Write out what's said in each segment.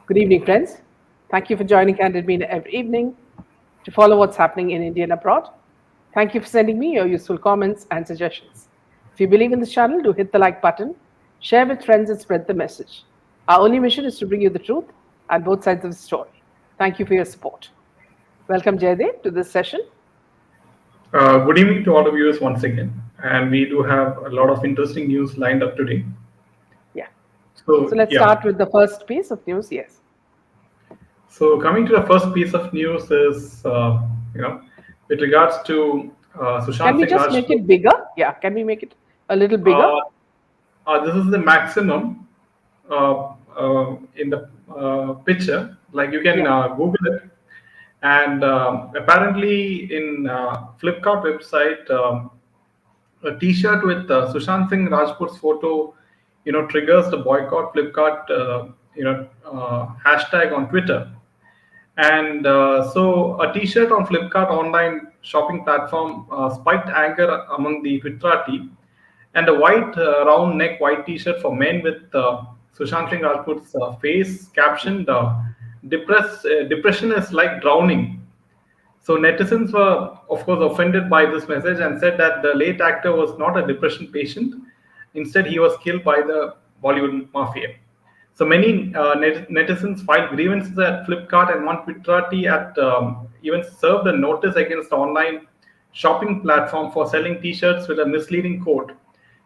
Good evening, friends. Thank you for joining Candid Media every evening to follow what's happening in India and abroad. Thank you for sending me your useful comments and suggestions. If you believe in this channel, do hit the like button, share with friends, and spread the message. Our only mission is to bring you the truth and both sides of the story. Thank you for your support. Welcome, Jaydev, to this session. Good evening to all the viewers once again. And we do have a lot of interesting news lined up today. Yeah. So So, let's yeah. start with the first piece of news. Yes. So, coming to the first piece of news is, with regards to Can Sushant we Singh just make Rajput. it bigger? Yeah. Can we make it a little bigger? Uh, this is the maximum in the picture. Like you can Yeah. Google it. And apparently, in Flipkart website, a T-shirt with Sushant Singh Rajput's photo, triggers the boycott Flipkart, hashtag on Twitter. And so, a T-shirt on Flipkart online shopping platform spiked anger among the Twitterati, and a white round neck white T-shirt for men with Sushant Singh Rajput's face captioned, "Depression is like drowning." So netizens were, of course, offended by this message and said that the late actor was not a depression patient. Instead, he was killed by the Bollywood mafia. So many netizens filed grievances at Flipkart, and one Twitterati at even served a notice against the online shopping platform for selling T-shirts with a misleading quote.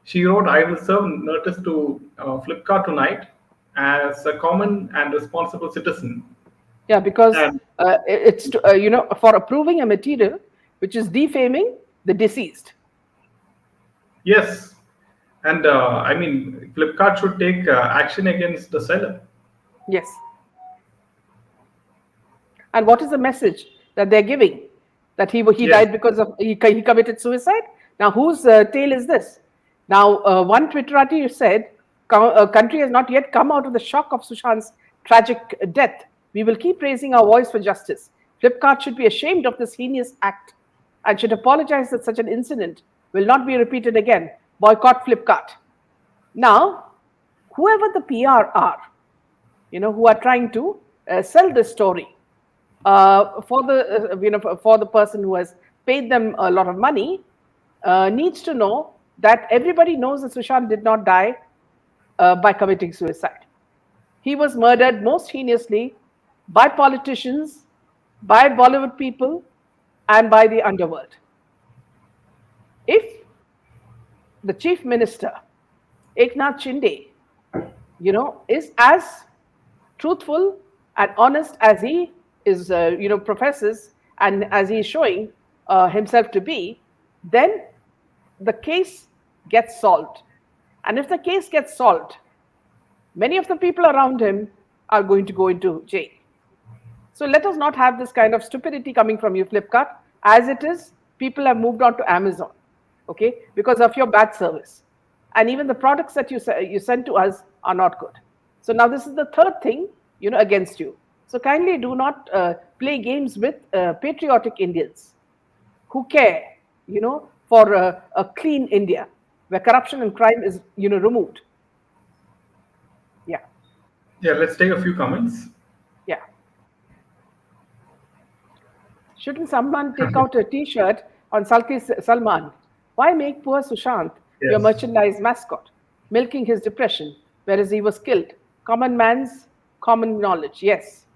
She wrote, "I will serve notice to Flipkart tonight as a common and responsible citizen." Yeah, because And it's for approving a material which is defaming the deceased. yes, and I mean, Flipkart should take action against the seller. Yes. And what is the message that they're giving? That he Yes, died because of he committed suicide. Now whose tale is this? Now one Twitterati said, country has not yet come out of the shock of Sushant's tragic death. We will keep raising our voice for justice. Flipkart should be ashamed of this heinous act and should apologize that such an incident will not be repeated again. Boycott Flipkart. Now, whoever the PR are, who are trying to sell this story for the for the person who has paid them a lot of money, needs to know that everybody knows that Sushant did not die by committing suicide. He was murdered most heinously by politicians, by Bollywood people, and by the underworld. If the chief minister, Eknath Shinde, is as truthful and honest as he is, professes and as he is showing himself to be, then the case gets solved. And if the case gets solved, many of the people around him are going to go into jail. So let us not have this kind of stupidity coming from you, Flipkart. As it is, people have moved on to Amazon, okay, because of your bad service. And even the products that you send to us are not good. So now this is the third thing, against you. So kindly do not play games with patriotic Indians who care, for a clean India where corruption and crime is, removed. Yeah, yeah. Let's take a few comments. yeah. Shouldn't someone take out a T-shirt on Salman? Why make poor Sushant your Yes. merchandise mascot, milking his depression, whereas he was killed? Common man's common knowledge. Yes.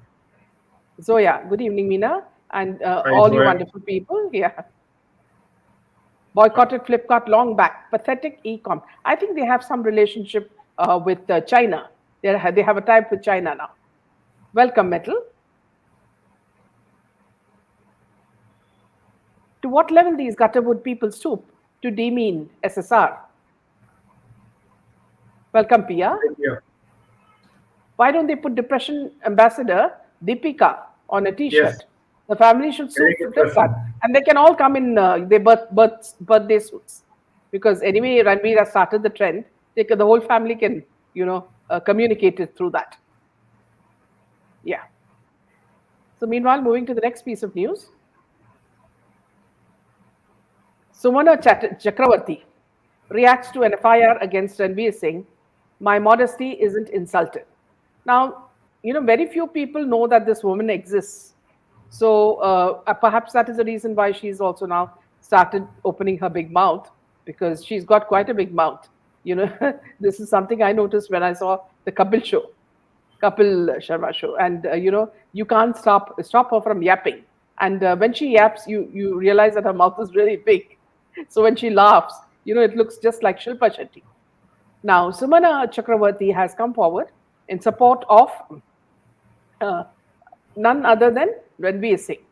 Zoya, good evening, Meena, and Hi, all you Zoya. wonderful people. Yeah. Boycotted Flipkart long back. Pathetic e-com. I think they have some relationship with China. They have a tie with China now. Welcome, Metal. To what level these gutterwood people stoop to demean SSR? Welcome, Pia. Yeah. Why don't they put depression ambassador Deepika on a Yes. T-shirt? The family should sue Very good Flipkart, question. and they can all come in their birthday suits, because anyway Ranveer has started the trend. The whole family can communicate it through that. Yeah. So meanwhile, moving to the next piece of news. Sumana Chakraborty reacts to an FIR against Ranveer Singh. My modesty isn't insulted. Now, very few people know that this woman exists. So perhaps that is the reason why she's also now started opening her big mouth, because she's got quite a big mouth. This is something I noticed when I saw the Kapil Sharma show, and you can't stop her from yapping. And when she yaps, you realize that her mouth is really big. So when she laughs, it looks just like Shilpa Shetty. Now, Sumana Chakraborty has come forward in support of uh, none other than Ranveer Singh.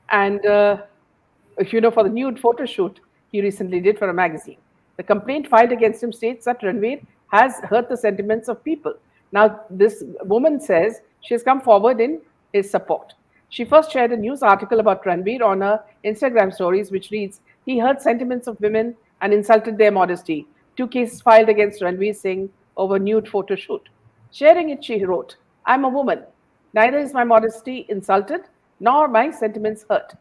And, for the nude photo shoot he recently did for a magazine. The complaint filed against him states that Ranveer has hurt the sentiments of people. Now, this woman says she has come forward in his support. She first shared a news article about Ranveer on her Instagram stories, which reads, "He hurt sentiments of women and insulted their modesty. Two cases filed against Ranveer Singh over nude photo shoot." Sharing it, she wrote, "I'm a woman. Neither is my modesty insulted nor my sentiments hurt."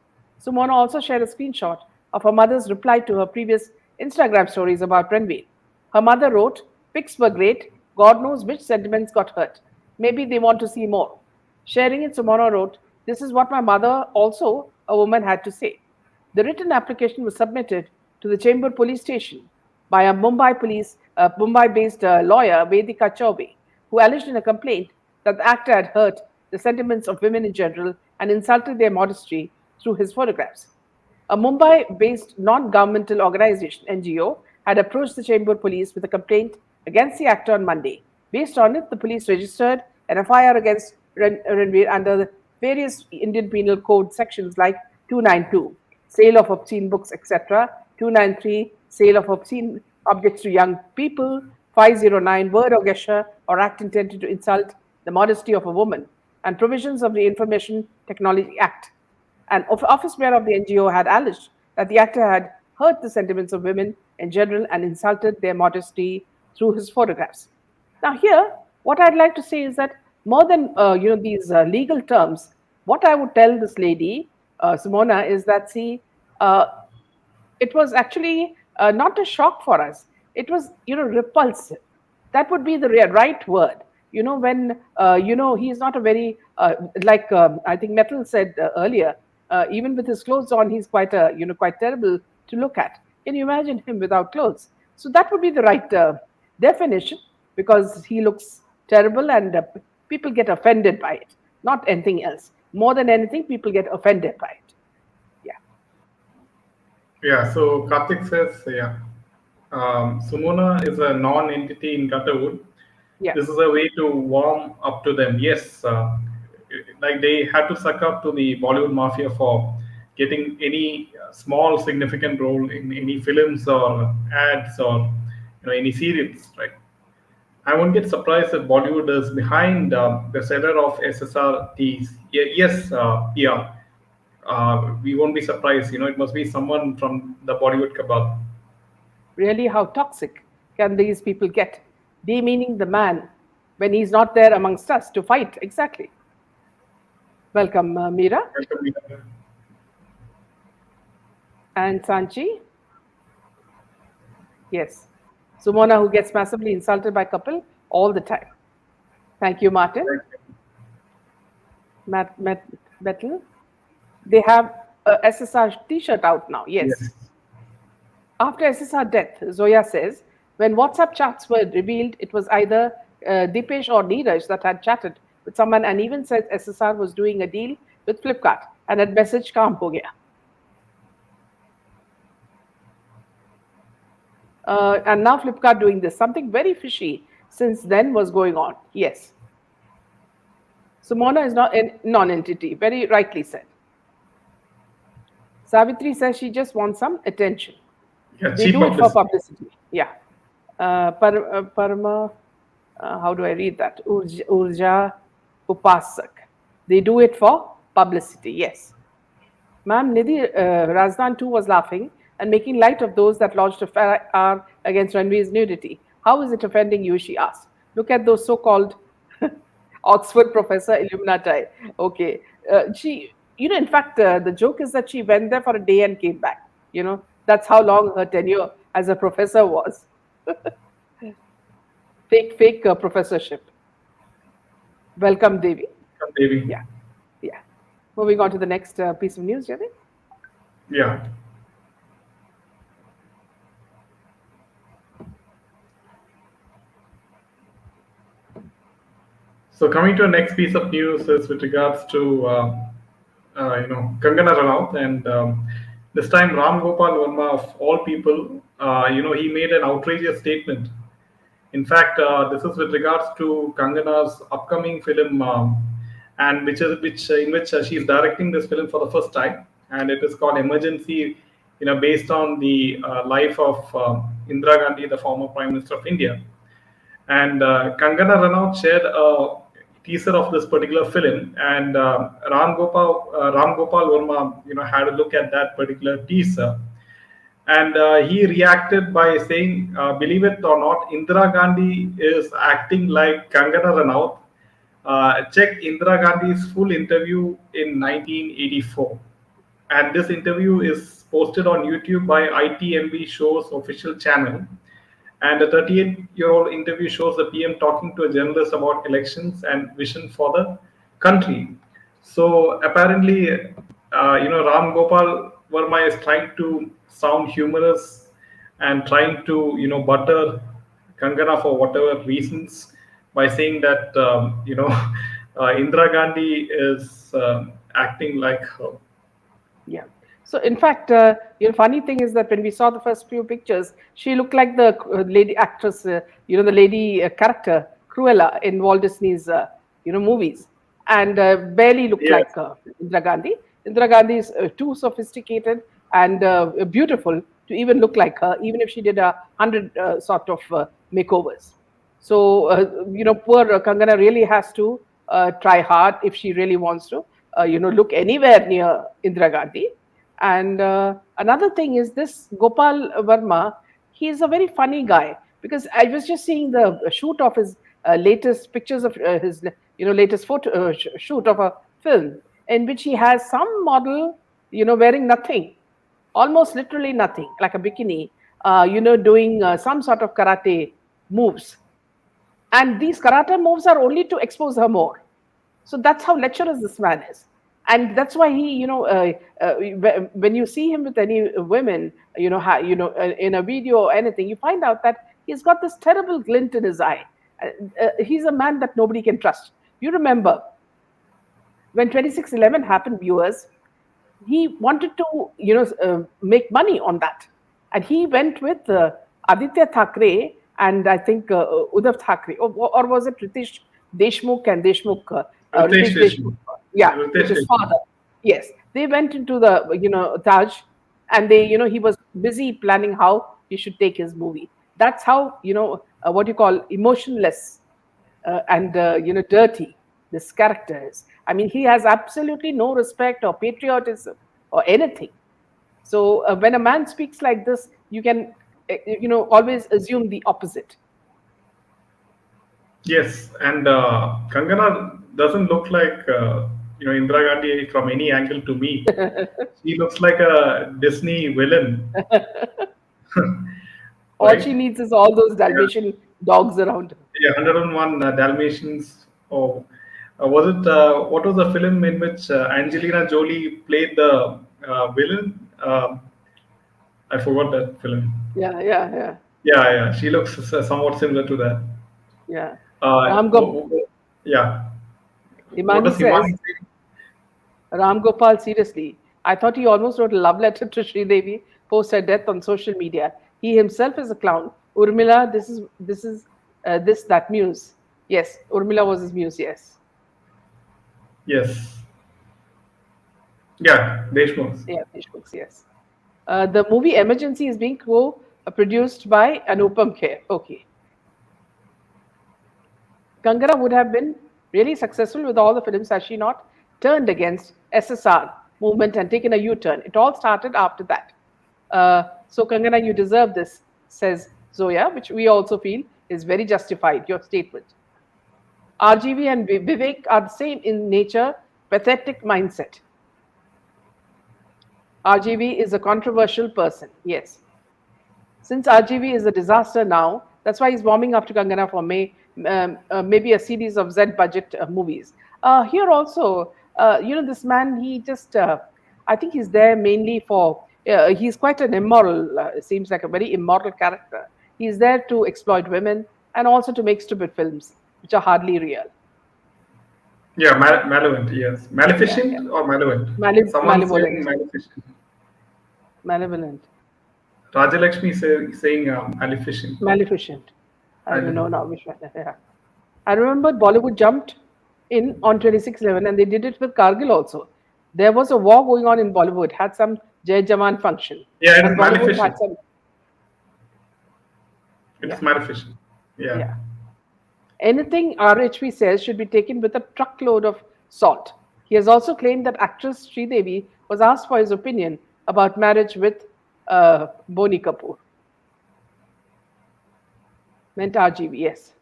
Sumona also shared a screenshot of her mother's reply to her previous Instagram stories about Ranveer. Her mother wrote, "Pics were great. God knows which sentiments got hurt. Maybe they want to see more." Sharing it, Sumona wrote, "This is what my mother, also a woman, had to say." The written application was submitted to the Chembur police station by a Mumbai-based lawyer, Vedika Chaube, who alleged in a complaint that the actor had hurt the sentiments of women in general and insulted their modesty through his photographs. A Mumbai-based non-governmental organization, NGO, had approached the Chembur police with a complaint against the actor on Monday. Based on it, the police registered an FIR against Ranveer under the various Indian Penal Code sections like 292, sale of obscene books, etc., 293, sale of obscene objects to young people, 509, word or gesture or act intended to insult the modesty of a woman, and provisions of the Information Technology Act. An office bearer of the NGO had alleged that the actor had hurt the sentiments of women in general and insulted their modesty through his photographs. Now, here, what I'd like to say is that more than these legal terms, what I would tell this lady, Simona, is that, see, uh, it was actually not a shock for us. It was, repulsive. That would be the right word. When he's not a very like I think Metal said earlier. Even with his clothes on, he's quite terrible to look at. Can you imagine him without clothes? So that would be the right definition, because he looks terrible, and people get offended by it. Not anything else. More than anything, people get offended by it. Yeah. Yeah, so Karthik says, yeah, Sumona is a non-entity in Gutterwood. Yeah. This is a way to warm up to them. Yes, like they had to suck up to the Bollywood mafia for getting any small significant role in any films or ads or any serials, right? I won't get surprised if Bollywood is behind the seller of SSR teas. Yes, yeah. We won't be surprised. It must be someone from the Bollywood cabal. Really, how toxic can these people get? Demeaning the man when he's not there amongst us to fight. Exactly. Welcome, Meera and Sanchi. Yes. Sumona, who gets massively insulted by couple all the time. Thank you, Martin. Metal. They have a SSR t-shirt out now. Yes. Yes. After SSR death, Zoya says, when WhatsApp chats were revealed, it was either Dipesh or Neeraj that had chatted with someone, and even said SSR was doing a deal with Flipkart and had message kaam ho gaya. And now Flipkart doing this. Something very fishy since then was going on. Yes. Sumona is not a non-entity. Very rightly said. Savitri says she just wants some attention. Yeah, They cheap do it for publicity. publicity. Yeah. Parma, how do I read that? Urja Upasak. They do it for publicity. Yes. Ma'am, Nidhi Razdan too was laughing and making light of those that lodged a FIR against Ranveer's nudity. How is it offending you? She asked. Look at those so-called Oxford professor Illuminati. Okay. In fact, the joke is that she went there for a day and came back. That's how long her tenure as a professor was. Fake professorship. Welcome, Devi. Devi. Yeah, yeah. Moving on to the next piece of news, Jyoti. Yeah. So coming to our next piece of news is with regards to Kangana Ranaut, and this time Ram Gopal Verma of all people, he made an outrageous statement. In fact, this is with regards to Kangana's upcoming film, and which in which she is directing this film for the first time, and it is called Emergency. Based on the life of Indira Gandhi, the former Prime Minister of India. And Kangana Ranaut shared a teaser of this particular film, and Ram Gopal Verma, had a look at that particular teaser, and he reacted by saying, "Believe it or not, Indira Gandhi is acting like Kangana Ranaut. Check Indira Gandhi's full interview in 1984." And this interview is posted on YouTube by ITMB Show's official channel. And a 38-year-old interview shows the PM talking to a journalist about elections and vision for the country. So apparently, Ram Gopal Verma is trying to sound humorous and trying to, butter Kangana for whatever reasons by saying that, Indira Gandhi is acting like her. Yeah. So in fact, funny thing is that when we saw the first few pictures, she looked like the lady actress, the lady character Cruella in Walt Disney's, movies, and barely looked Yes. like Indira Gandhi. Indira Gandhi is too sophisticated and beautiful to even look like her, even if she did 100 sort of makeovers. So, poor Kangana really has to try hard if she really wants to, look anywhere near Indira Gandhi. And another thing is this Gopal Verma, he is a very funny guy because I was just seeing the shoot of his latest pictures of his, latest photo shoot of a film in which he has some model, wearing nothing, almost literally nothing, like a bikini, doing some sort of karate moves, and these karate moves are only to expose her more. So that's how lecherous this man is. And that's why he, when you see him with any women, in a video or anything, you find out that he's got this terrible glint in his eye. He's a man that nobody can trust. You remember when 2611 happened, viewers, he wanted to, make money on that. And he went with Aditya Thackeray and I think Uddhav Thackeray, or was it Ritesh Deshmukh and Ritesh Ritesh Deshmukh, Deshmukh. yeah, with Ritesh his Deshmukh. father. Yes, they went into the, Taj, and they, he was busy planning how he should take his movie. That's how, what you call emotionless and dirty this character is. I mean, he has absolutely no respect or patriotism or anything. So when a man speaks like this, you can always assume the opposite. Yes, and Kangana doesn't look like Indira Gandhi from any angle to me. She looks like a Disney villain, All she right? needs is all those Yeah, Dalmatian dogs around her. yeah, 101 Dalmatians. Oh, was it? What was the film in which Angelina Jolie played the villain? I forgot that film. Yeah, yeah, yeah, Yeah, yeah, she looks somewhat similar to that. yeah. Uh, Ram wh- Gop- yeah, what Himani does says, Himani say? Ram Gopal, seriously, I thought he almost wrote a love letter to Sri Devi post her death on social media. He himself is a clown. Urmila, this that muse. Yes, Urmila was his muse. Yes, Yes, yeah, Deshmukh. yeah, Deshmukh's, yes. The movie Emergency is being co-produced by Anupam Kher. Okay, Kangana would have been really successful with all the films had she not turned against SSR movement and taken a U-turn. It all started after that. So Kangana, you deserve this, says Zoya, which we also feel is very justified, your statement. RGV and Vivek are the same in nature, pathetic mindset. RGV is a controversial person, yes. Since RGV is a disaster now, that's why he's warming up to Kangana for May maybe a series of Z budget movies. Here also, this man, he just, I think he's there mainly for, he's quite an immoral, seems like a very immoral character. He's there to exploit women and also to make stupid films, which are hardly real. Yeah, malevolent. Yes, Yeah, yeah. maleficent or malevolent. Someone saying Malevolent, maleficent. malevolent, Rajalakshmi saying maleficent. maleficent. I I don't don't know know. now which one. Yeah. I remember Bollywood jumped in on 26/11 and they did it with Kargil also. There was a war going on in Bollywood, had some Jai Jawan function, Yeah, it is and Bollywood maleficent. had some. It Yeah, is maleficent. Yeah. yeah. Anything RHP says should be taken with a truckload of salt. He has also claimed that actress Sridevi was asked for his opinion about marriage with Boni Kapoor. Meant RGV, yes.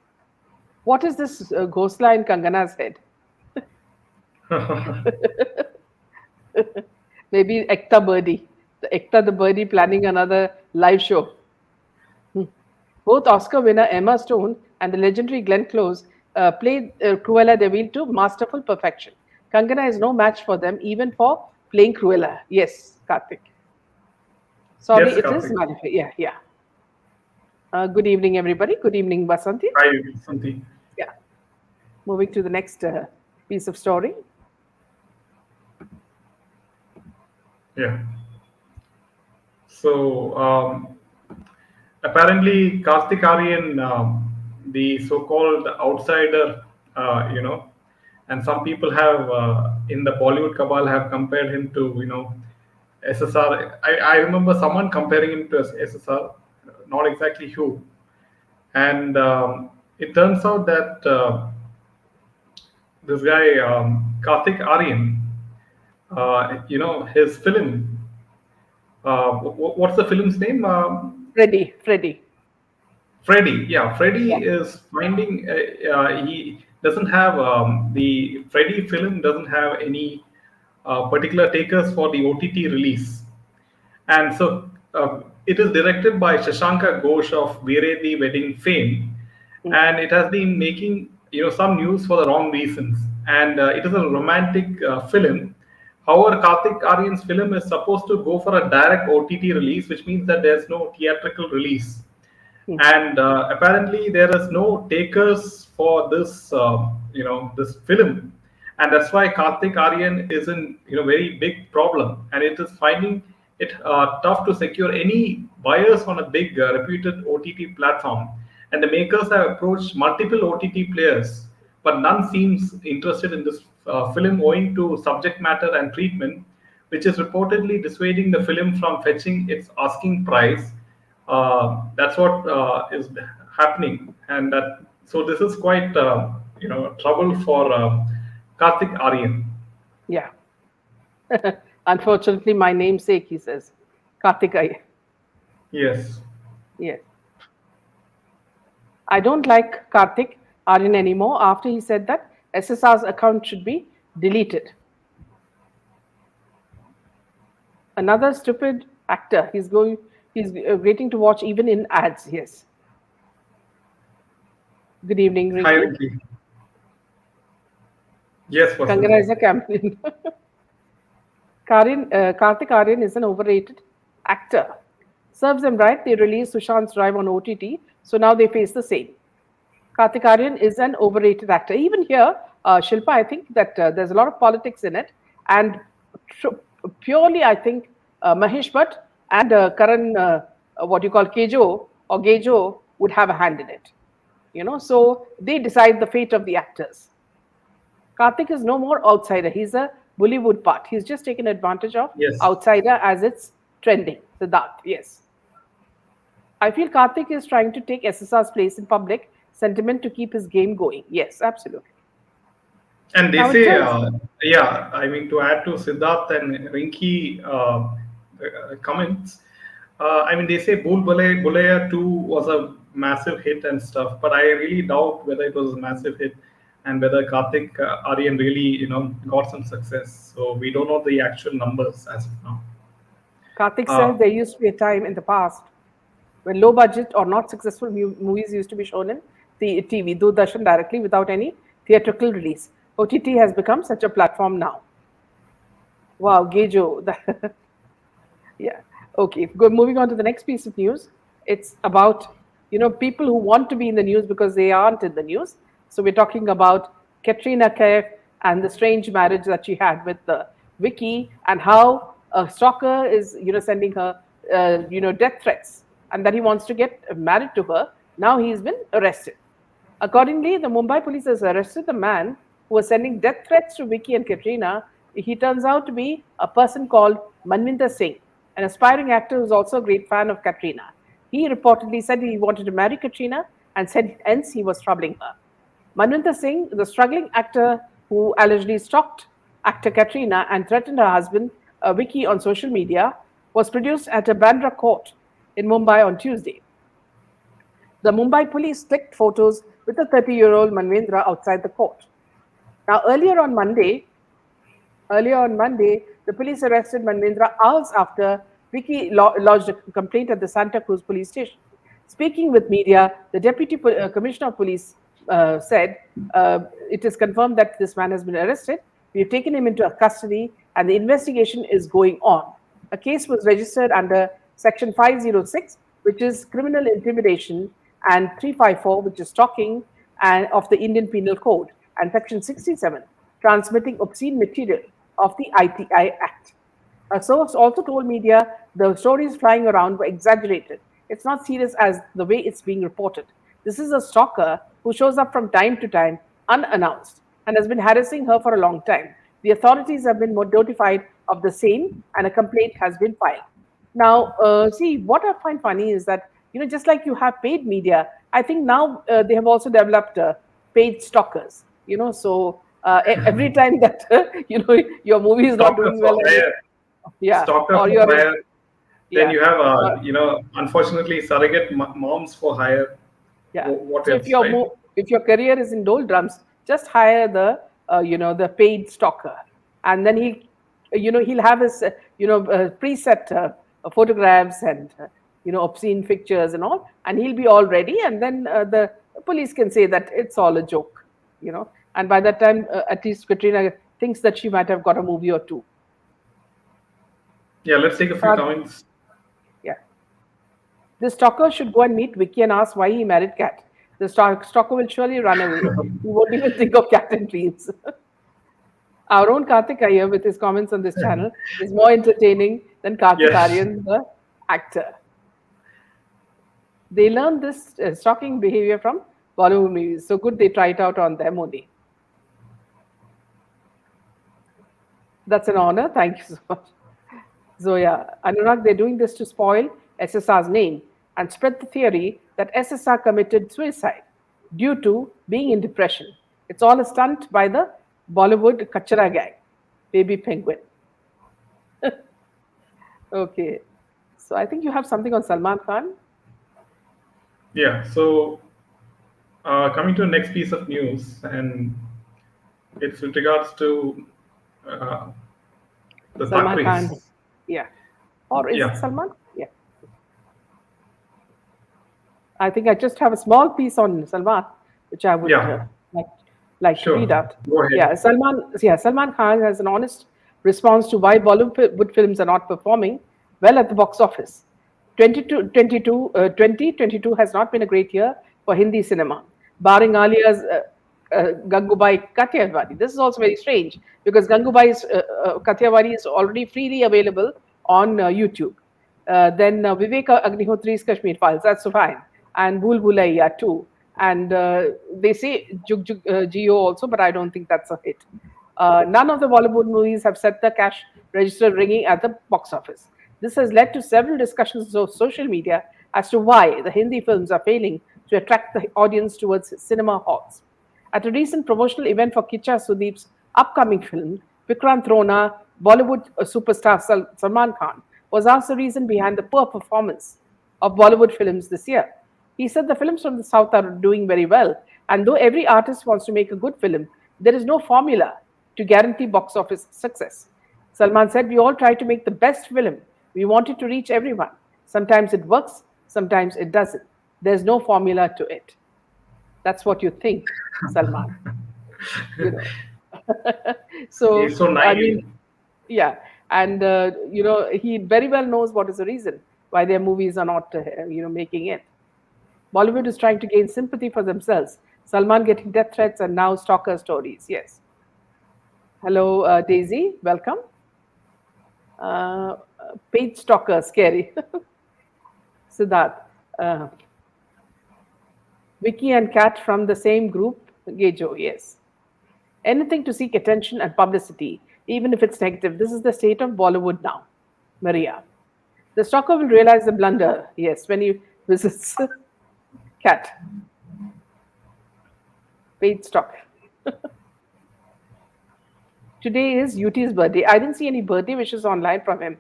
What is this ghosla in Kangana's head? Maybe Ekta Birdie. The Ekta the Birdie planning another live show. Hmm. Both Oscar winner Emma Stone and the legendary Glenn Close played Cruella de Vil to masterful perfection. Kangana is no match for them, even for playing Cruella. Yes, Karthik. Sorry, Yes, it is Karthik. Malifi. Yeah, yeah. Good evening, everybody. Good evening, Basanti. Hi, Santi. Yeah. Moving to the next piece of story. Yeah. So apparently, Karthik Aaryan, the so-called outsider, and some people have in the Bollywood cabal have compared him to SSR. I remember someone comparing him to SSR, not exactly who. And it turns out that this guy Karthik Aaryan, his film. What's the film's name? Freddie. Freddy. Yeah, Yeah. Freddy is finding he doesn't have the Freddy film doesn't have any particular takers for the OTT release, and so it is directed by Shashanka Ghosh of Veere the Wedding fame, Mm, and it has been making some news for the wrong reasons, and it is a romantic film. However, Karthik Aaryan's film is supposed to go for a direct OTT release, which means that there's no theatrical release, mm, and apparently there is no takers for this film, and that's why Karthik Aaryan is in very big problem, and it is finding it tough to secure any buyers on a big reputed OTT platform, and the makers have approached multiple OTT players, but none seems interested in this film owing to subject matter and treatment, which is reportedly dissuading the film from fetching its asking price. That's what is happening, and that so this is quite trouble for Karthik Aaryan. yeah. Unfortunately, my namesake, he says. Karthik. Yes. Yes. I don't like Karthik Aaryan anymore after he said that SSR's account should be deleted. Another stupid actor. He's waiting to watch even in ads. Yes. Good evening, Hi, Rinky. Ricky. Yes, Kangana Vasanthi. is a champion. Karthik Aaryan is an overrated actor. Serves them right, they released Sushant's Drive on OTT, so now they face the same. Karthik Aaryan is an overrated actor. Even here, Shilpa, I think that there's a lot of politics in it, and purely, I think Mahesh Bhatt and Karan, what you call Kejo or Gejo, would have a hand in it. So they decide the fate of the actors. Karthik is no more outsider. He's a Bollywood part. He's just taken advantage of Yes. outsider as it's trending. Siddharth, yes. I feel Karthik is trying to take SSR's place in public sentiment to keep his game going. Yes, absolutely. And they Now it say, turns. yeah, I mean, to add to Siddharth and Rinki comments, I mean, they say Bulaya 2 was a massive hit and stuff, but I really doubt whether it was a massive hit and whether Karthik Aaryan really, got some success. So we don't know the actual numbers as of now. Karthik Uh, said there used to be a time in the past when low budget or not successful movies used to be shown in the TV, Doordarshan directly without any theatrical release. OTT has become such a platform now. Wow, Gejo. Yeah. Okay. Moving on to the next piece of news. It's about people who want to be in the news because they aren't in the news. So we're talking about Katrina Kaif and the strange marriage that she had with Vicky, and how a stalker is sending her death threats, and that he wants to get married to her. Now he's been arrested. Accordingly, the Mumbai police has arrested the man who was sending death threats to Vicky and Katrina. He turns out to be a person called Manvinder Singh, an aspiring actor who's also a great fan of Katrina. He reportedly said he wanted to marry Katrina and said hence he was troubling her. Manvinder Singh, the struggling actor who allegedly stalked actor Katrina and threatened her husband Vicky on social media, was produced at a Bandra court in Mumbai on Tuesday. The Mumbai police clicked photos with the 30-year-old Manvendra outside the court. Now, earlier on Monday, the police arrested Manvendra hours after Vicky lodged a complaint at the Santa Cruz police station. Speaking with media, the Deputy Commissioner of Police said, it is confirmed that this man has been arrested. We have taken him into custody and the investigation is going on. A case was registered under Section 506, which is criminal intimidation, and 354, which is stalking of the Indian Penal Code, and Section 67, transmitting obscene material of the ITI Act. A source also told media the stories flying around were exaggerated. It's not serious as the way it's being reported. This is a stalker who shows up from time to time unannounced and has been harassing her for a long time. The authorities have been notified of the same and a complaint has been filed. Now, see, what I find funny is that, just like you have paid media, I think now they have also developed paid stalkers, so every time that, your movie is not Stalkers doing for well, hire. yeah, Stalker or for you're, hire. Then yeah, you have, unfortunately, surrogate moms for hire. yeah. What So else, right? if your career is in doldrums, just hire the the paid stalker, and then he'll have his preset photographs and obscene pictures and all, and he'll be all ready, and then the police can say that it's all a joke, and by that time at least Katrina thinks that she might have got a movie or two. Yeah, let's take a few comments. Yeah. The stalker should go and meet Vicky and ask why he married Cat. The stalker will surely run away. He won't even think of Cat in dreams. Our own Karthik Aryaan, with his comments on this channel, is more entertaining than Karthik Yes. Aaryan, the actor. They learn this stalking behavior from Bollywood movies. So good they try it out on them only. That's an honor. Thank you so much. Zoya, Anurag, they're doing this to spoil SSR's name and spread the theory that SSR committed suicide due to being in depression. It's all a stunt by the Bollywood Kachara gang, Baby Penguin. Okay, so I think you have something on Salman Khan. Yeah. So coming to the next piece of news, and it's with regards to uh, the Salman Khan, Thakres. yeah. Or is it Yeah. Salman? Yeah. I think I just have a small piece on Salman, which I would Yeah. like to Sure. read out. Go ahead. Salman Khan has an honest response to why Bollywood films are not performing well at the box office. 2022 has not been a great year for Hindi cinema, barring Alia's Gangubai Kathiawadi. This is also very strange because Gangubai's Kathiawadi is already freely available on YouTube. Then Vivek Agnihotri's Kashmir Files, that's fine, and Bhool Bhulaiya too. And they say Jug Jug Jio also, but I don't think that's a hit. None of the Bollywood movies have set the cash register ringing at the box office. This has led to several discussions on social media as to why the Hindi films are failing to attract the audience towards cinema halls. At a recent promotional event for Kicha Sudeep's upcoming film, Vikrant Rona, Bollywood superstar Salman Khan was asked the reason behind the poor performance of Bollywood films this year. He said the films from the South are doing very well, and though every artist wants to make a good film, there is no formula to guarantee box office success. Salman said, "We all try to make the best film. We want it to reach everyone. Sometimes it works, sometimes it doesn't. There's no formula to it." That's what you think, Salman. You know. He's So so I naive. mean, yeah, and he very well knows what is the reason why their movies are not making it. Bollywood is trying to gain sympathy for themselves. Salman getting death threats and now stalker stories. Yes. Hello, Daisy. Welcome. Page stalker, scary. Siddharth. Uh, Vicky and Kat from the same group. Gejo. Yes. Anything to seek attention and publicity, even if it's negative. This is the state of Bollywood now. Maria. The stalker will realize the blunder. Yes, when he visits Cat. Paid stock. Today is UT's birthday. I didn't see any birthday wishes online from him.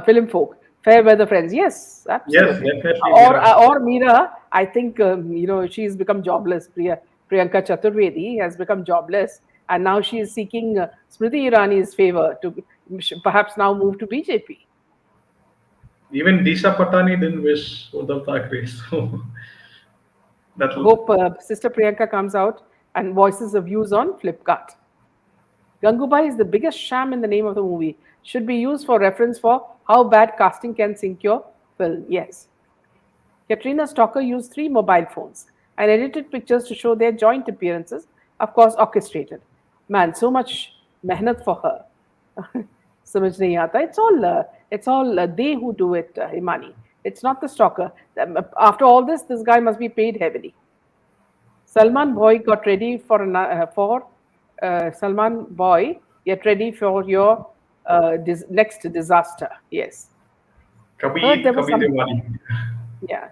Film folk, fair weather friends. Yes, Yes, absolutely. definitely, Or Mira. or Meera. I think she's become jobless. Priyanka Chaturvedi has become jobless, and now she is seeking Smriti Irani's favor to perhaps now move to BJP. Even Disha Patani didn't wish Uddhav Thackeray, so that'll. Hope Sister Priyanka comes out and voices her views on Flipkart. Gangubai is the biggest sham in the name of the movie. Should be used for reference for how bad casting can sink your film. Yes. Katrina Stalker used 3 mobile phones and edited pictures to show their joint appearances, of course orchestrated. Man, so much mehnat for her. समझ नहीं आता. It's all they who do it, Imani. It's not the stalker. After all this, this guy must be paid heavily. Salman boy got ready for Salman boy, get ready for your next disaster. Yes. Kabhi Heard Eid, there was Kabhi some. Diwali. Yeah.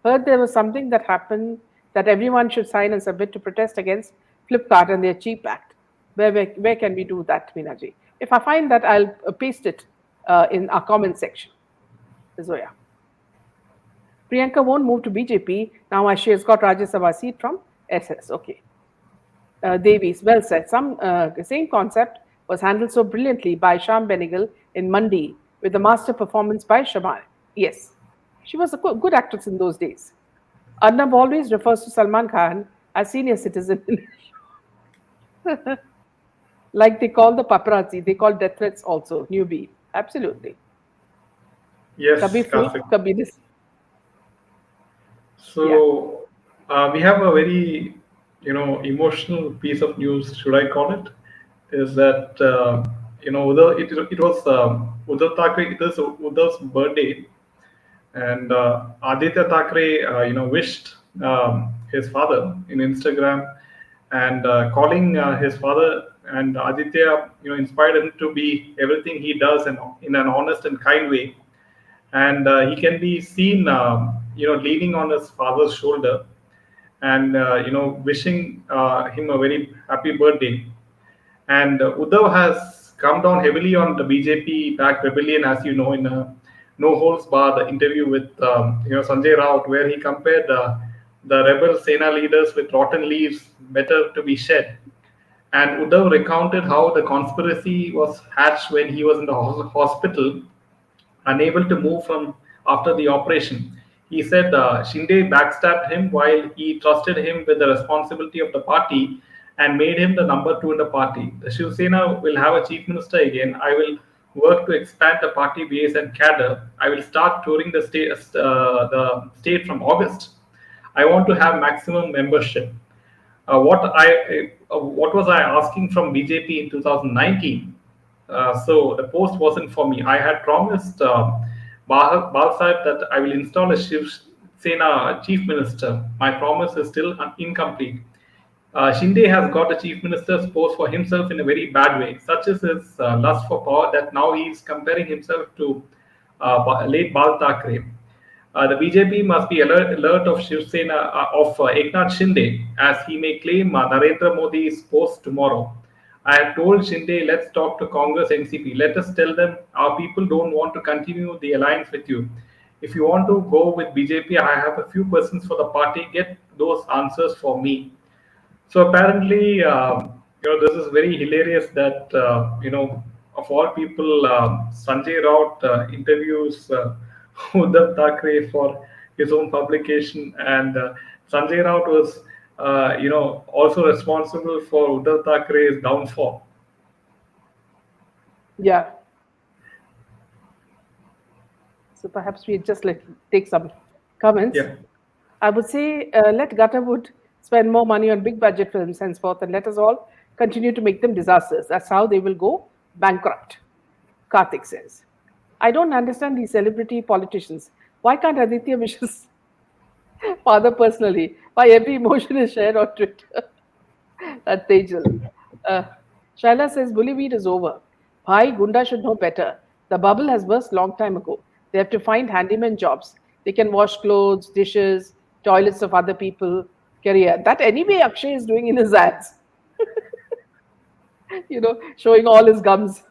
Heard there was something that happened that everyone should sign and submit to protest against Flipkart and their cheap act. Where can we do that, Minaji? If I find that, I'll paste it in our comment section. Zoya. Priyanka won't move to BJP now as she has got Rajya Sabha seat from SS. Okay. Davies, well said. The same concept was handled so brilliantly by Sham Benegal in Mandi with the master performance by Shaban. Yes, she was a good actress in those days. Arnab always refers to Salman Khan as senior citizen, like they call the paparazzi, they call death threats also, newbie. Absolutely. Kabhi Yes, fake, Karthik. kabhi this. Yeah. So we have a very, emotional piece of news. Should I call it? Is that it was Uddhav Thackeray. It is Uddhav's birthday, and Aditya Thackeray, wished his father in Instagram, and calling his father and Aditya, inspired him to be everything he does and in an honest and kind way, and he can be seen, leaning on his father's shoulder and wishing him a very happy birthday. And Uddhav has come down heavily on the BJP backed rebellion, as you know, in a no holds barred interview with Sanjay Raut, where he compared the rebel Sena leaders with rotten leaves, better to be shed. And Uddhav recounted how the conspiracy was hatched when he was in the hospital, unable to move from after the operation. He said Shinde backstabbed him while he trusted him with the responsibility of the party and made him the number two in the party. The Shiv Sena will have a chief minister again. I will work to expand the party base and cadre. I will start touring the state from August. I want to have maximum membership. What was I asking from BJP in 2019? So the post wasn't for me. I had promised Bal Sahib that I will install a Shiv Sena chief minister. My promise is still incomplete. Shinde has got a chief minister's post for himself in a very bad way. Such is his lust for power that now he is comparing himself to late Bal Thackeray. The BJP must be alert of Shiv Sena of Eknath Shinde, as he may claim Narendra Modi's post tomorrow. I have told Shinde, let's talk to Congress NCP. Let us tell them our people don't want to continue the alliance with you. If you want to go with BJP, I have a few questions for the party. Get those answers for me. So apparently, this is very hilarious that of all people, Sanjay Raut interviews Uddhav Thackeray for his own publication, and Sanjay Raut was also responsible for Uddhav Thackeray's downfall. Yeah. So perhaps we just take some comments. Yeah. I would say let Gutterwood spend more money on big budget films henceforth and let us all continue to make them disasters. That's how they will go bankrupt, Karthik says. I don't understand these celebrity politicians. Why can't Aditya Mishra's father personally? Why every emotion is shared on Twitter? That's Tejal. Uh, Shaila says Bullyweed is over. Bhai, Gunda should know better. The bubble has burst long time ago. They have to find handyman jobs. They can wash clothes, dishes, toilets of other people, career. That anyway Akshay is doing in his ads. Showing all his gums.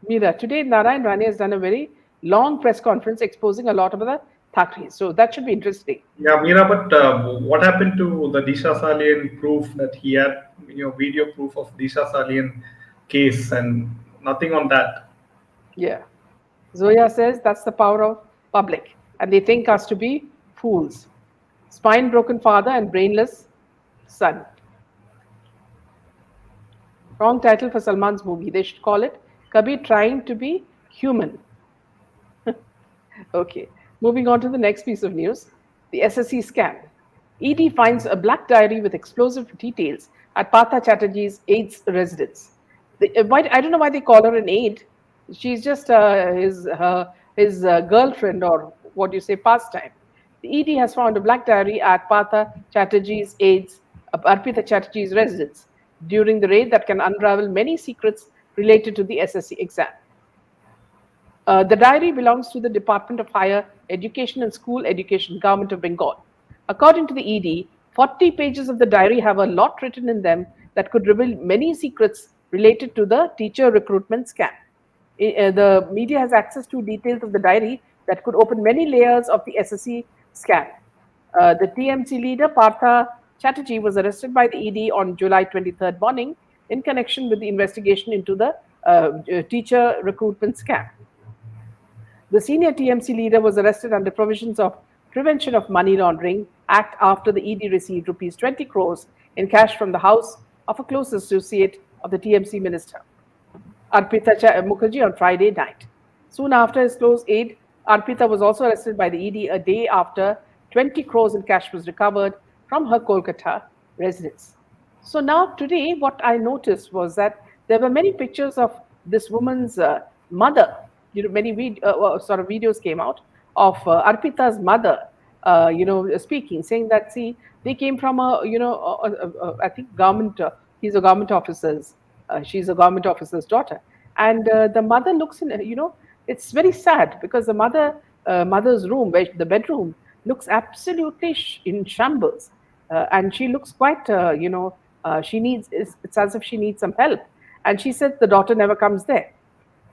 Meera, today Narayan Rane has done a very long press conference exposing a lot of the Thakres. So that should be interesting. Yeah, Meera, but what happened to the Disha Salian proof that he had, video proof of Disha Salian case and nothing on that? Yeah. Zoya says that's the power of public, and they think us to be fools. Spine broken father and brainless son. Wrong title for Salman's movie. They should call it Kabir Trying to Be Human. Okay. Moving on to the next piece of news, the SSC scam. ED finds a black diary with explosive details at Partha Chatterjee's aide's residence. I don't know why they call her an aide. She's just his girlfriend, or what do you say, pastime. The ED has found a black diary at Partha Chatterjee's aide's, Arpita Chatterjee's residence during the raid that can unravel many secrets related to the SSC exam. The diary belongs to the Department of Higher Education and School Education, Government of Bengal. According to the ED, 40 pages of the diary have a lot written in them that could reveal many secrets related to the teacher recruitment scam. The media has access to details of the diary that could open many layers of the SSC scam. The TMC leader, Partha Chatterjee, was arrested by the ED on July 23rd morning in connection with the investigation into the teacher recruitment scam. The senior TMC leader was arrested under provisions of Prevention of Money Laundering Act after the ED received rupees 20 crores in cash from the house of a close associate of the TMC minister, Arpita Mukherjee, on Friday night. Soon after his close aide, Arpita was also arrested by the ED a day after 20 crores in cash was recovered from her Kolkata residence. So now today, what I noticed was that there were many pictures of this woman's mother. Many videos came out of Arpita's mother, speaking, saying that, see, they came from I think government. She's a government officer's daughter, and the mother looks in. It's very sad because the mother's room, the bedroom, looks absolutely in shambles, and she looks quite. She needs. It's as if she needs some help, and she said the daughter never comes there.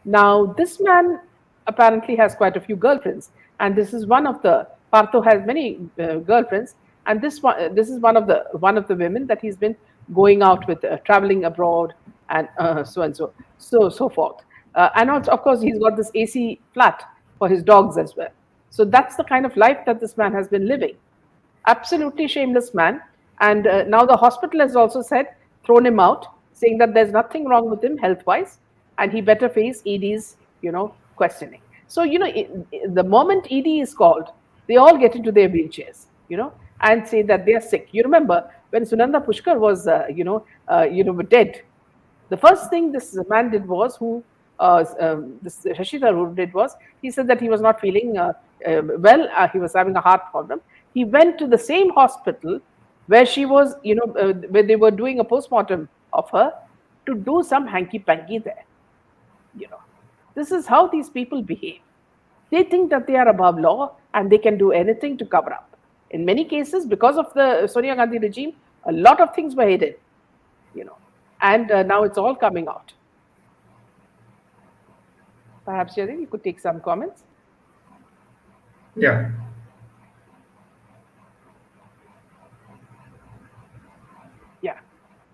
Now, this man apparently has quite a few girlfriends, and this is one of the. Partho has many girlfriends, and this is one of the women that he's been going out with, traveling abroad, and so forth. And also, of course, he's got this AC flat for his dogs as well. So that's the kind of life that this man has been living. Absolutely shameless man. And now the hospital has also thrown him out, saying that there's nothing wrong with him health-wise, and he better face ED's, questioning. So, the moment ED is called, they all get into their wheelchairs, and say that they are sick. You remember when Sunanda Pushkar was, dead, the first thing this man did was, this Shashidhar did was, he said that he was not feeling well, he was having a heart problem. He went to the same hospital where she was, where they were doing a postmortem of her, to do some hanky-panky there. This is how these people behave. They think that they are above law and they can do anything to cover up. In many cases, because of the Sonia Gandhi regime, a lot of things were hidden, and now it's all coming out. Perhaps, Jyoti, you could take some comments. Yeah. Yeah.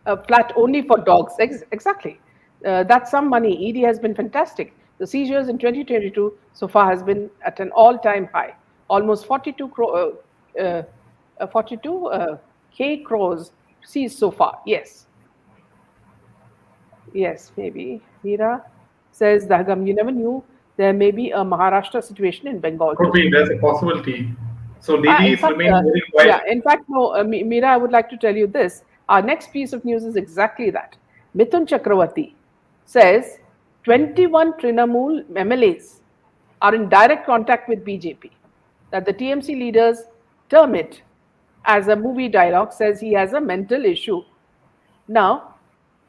A flat only for dogs. Exactly. That's some money. ED has been fantastic. The seizures in 2022 so far has been at an all-time high. Almost 42 42 K crores seized so far. Yes, yes, maybe. Meera says, Dahgam, you never knew there may be a Maharashtra situation in Bengal Could too. be, there's a possibility. So Delhi In is fact, remaining very yeah, quiet. in fact, no, Meera, I would like to tell you this. Our next piece of news is exactly that. Mithun Chakraborty says 21 Trinamool MLAs are in direct contact with BJP. That the TMC leaders term it as a movie dialogue, says he has a mental issue. Now,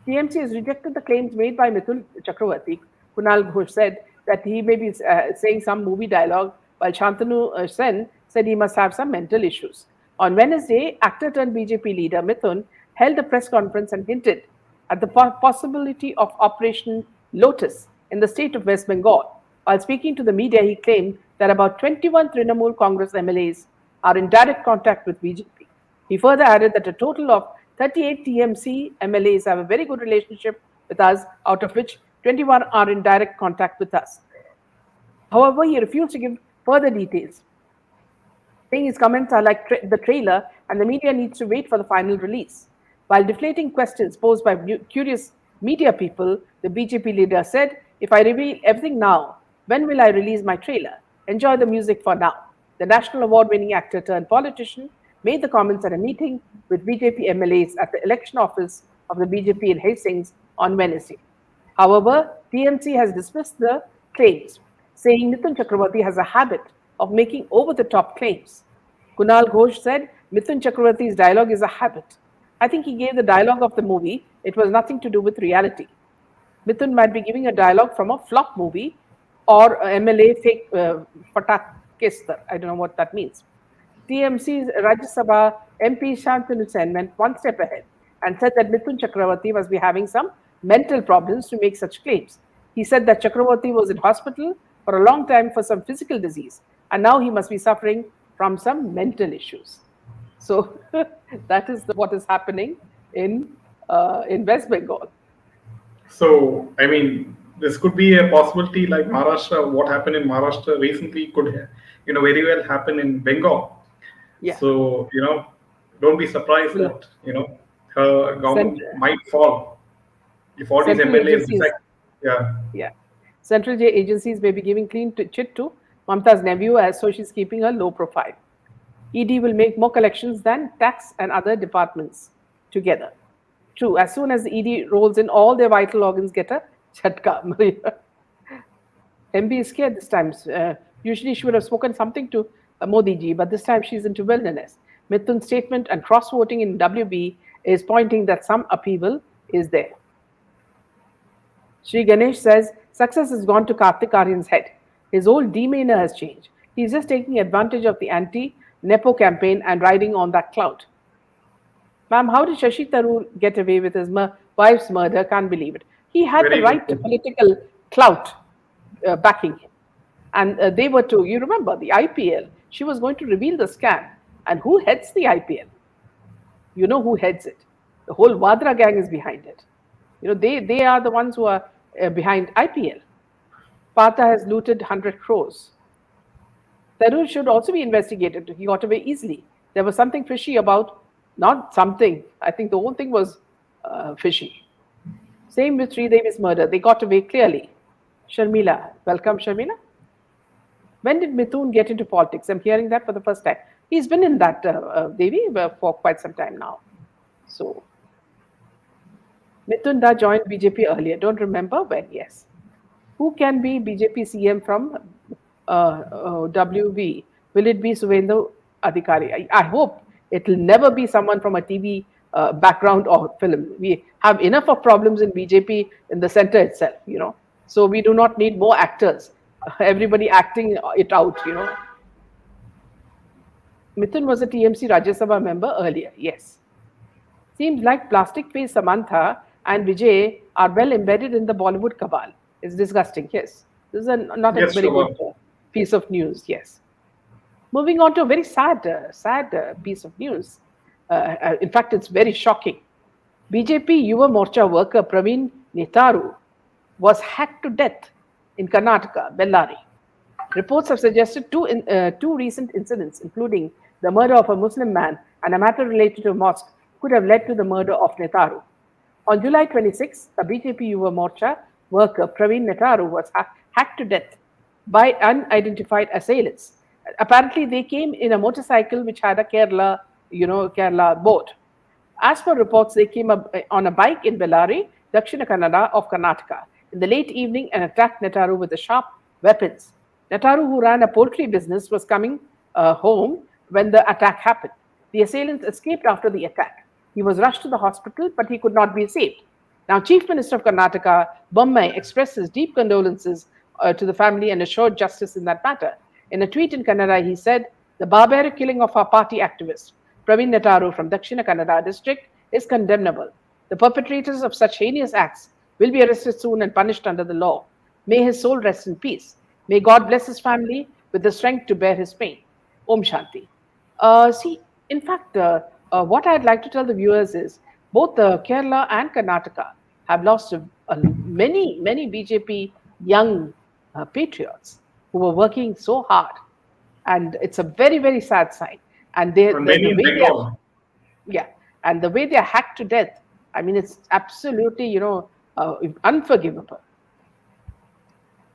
TMC has rejected the claims made by Mithun Chakraborty. Kunal Ghosh said that he may be saying some movie dialogue, while Shantanu Sen said he must have some mental issues. On Wednesday, actor turned BJP leader Mithun held a press conference and hinted at the possibility of Operation Lotus in the state of West Bengal. While speaking to the media, he claimed that about 21 Trinamool Congress MLAs are in direct contact with BJP. He further added that a total of 38 TMC MLAs have a very good relationship with us, out of which 21 are in direct contact with us. However, he refused to give further details, saying his comments are like the trailer and the media needs to wait for the final release. While deflating questions posed by curious media people, the BJP leader said, if I reveal everything now, when will I release my trailer? Enjoy the music for now. The national award winning actor turned politician made the comments at a meeting with BJP MLAs at the election office of the BJP in Hastings on Wednesday. However, TMC has dismissed the claims, saying Mithun Chakraborty has a habit of making over the top claims. Kunal Ghosh said Mithun Chakraborty's dialogue is a habit. I think he gave the dialogue of the movie. It was nothing to do with reality. Mithun might be giving a dialogue from a flop movie or a MLA fake Patakistar. I don't know what that means. TMC's Rajya Sabha MP Shantanu Sen went one step ahead and said that Mithun Chakraborty must be having some mental problems to make such claims. He said that Chakraborty was in hospital for a long time for some physical disease, and now he must be suffering from some mental issues. So that is what is happening in West Bengal. So, I mean, this could be a possibility like Maharashtra, what happened in Maharashtra recently could, very well happen in Bengal. Yeah. So, don't be surprised Well, that, her cent- government might fall if all these central MLAs decide. agencies, Yeah. yeah, central agencies may be giving clean chit to Mamta's nephew, as so she's keeping a low profile. ED will make more collections than tax and other departments together. True, as soon as the ED rolls in, all their vital organs get a chatka. MB is scared this time. Usually she would have spoken something to Modi ji, but this time she's into wilderness. Mithun's statement and cross voting in WB is pointing that some upheaval is there. Sri Ganesh says success has gone to Karthik Aaryan's head. His whole demeanor has changed. He's just taking advantage of the anti-Nepo campaign and riding on that cloud. Ma'am, how did Shashi Tharoor get away with his wife's murder? Can't believe it. He had the Very good right question. political clout backing him. And they were to, you remember, the IPL. She was going to reveal the scam. And who heads the IPL? You know who heads it. The whole Vadra gang is behind it. They are the ones who are behind IPL. Pata has looted 100 crores. Tharoor should also be investigated. He got away easily. There was something fishy about, not something, I think the whole thing was fishy. Same with Sridevi's murder. They got away clearly. Sharmila, welcome Sharmila. When did Mithun get into politics? I'm hearing that for the first time. He's been in that, Devi, for quite some time now. So, Mithun Da joined BJP earlier. Don't remember when, yes. Who can be BJP CM from WV? Will it be Suvendu Adhikari? I hope it will never be someone from a TV background or film. We have enough of problems in BJP in the center itself, So we do not need more actors. Everybody acting it out, Mithun was a TMC Rajya Sabha member earlier, yes. Seems like plastic face Samantha and Vijay are well embedded in the Bollywood cabal. It's disgusting, yes. This is not a Yes, very good Shobha. piece of news, yes. Moving on to a very sad piece of news. In fact, it's very shocking. BJP Yuva Morcha worker Praveen Netaru was hacked to death in Karnataka, Bellary. Reports have suggested two recent incidents, including The murder of a Muslim man and a matter related to a mosque could have led to the murder of Netaru. On July 26, a BJP Yuva Morcha worker, Praveen Netaru, was hacked to death by unidentified assailants. Apparently, they came in a motorcycle which had a Kerala board. As per reports, they came up on a bike in Bellary, Dakshina Kannada of Karnataka, in the late evening and attacked Netaru with the sharp weapons. Netaru, who ran a poultry business, was coming home when the attack happened. The assailants escaped after the attack. He was rushed to the hospital, but he could not be saved. Now, Chief Minister of Karnataka, Bommai, expressed his deep condolences to the family and assured justice in that matter. In a tweet in Kannada, he said, "The barbaric killing of our party activist, Praveen Netaru from Dakshina Kannada district, is condemnable. The perpetrators of such heinous acts will be arrested soon and punished under the law. May his soul rest in peace. May God bless his family with the strength to bear his pain. Om Shanti." See, in fact, what I'd like to tell the viewers is both Kerala and Karnataka have lost many BJP young patriots who were working so hard, and it's a very sad sign. And And many the in way they are, Bengal. yeah, and the way they are hacked to death, I mean, it's absolutely unforgivable.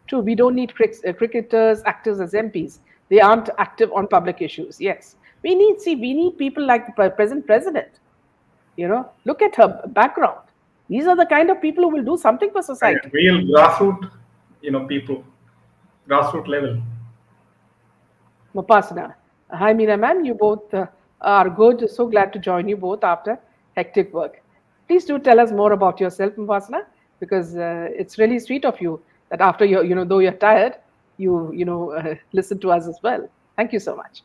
True, we don't need cricketers, actors as MPs. They aren't active on public issues. Yes, we need people like the present president. Look at her background. These are the kind of people who will do something for society. Real grassroots, people, grassroots level. Mopasana. Hi, Meena ma'am. You both are good. So glad to join you both after hectic work. Please do tell us more about yourself, Mopasana, because it's really sweet of you that after though you're tired, you listen to us as well. Thank you so much.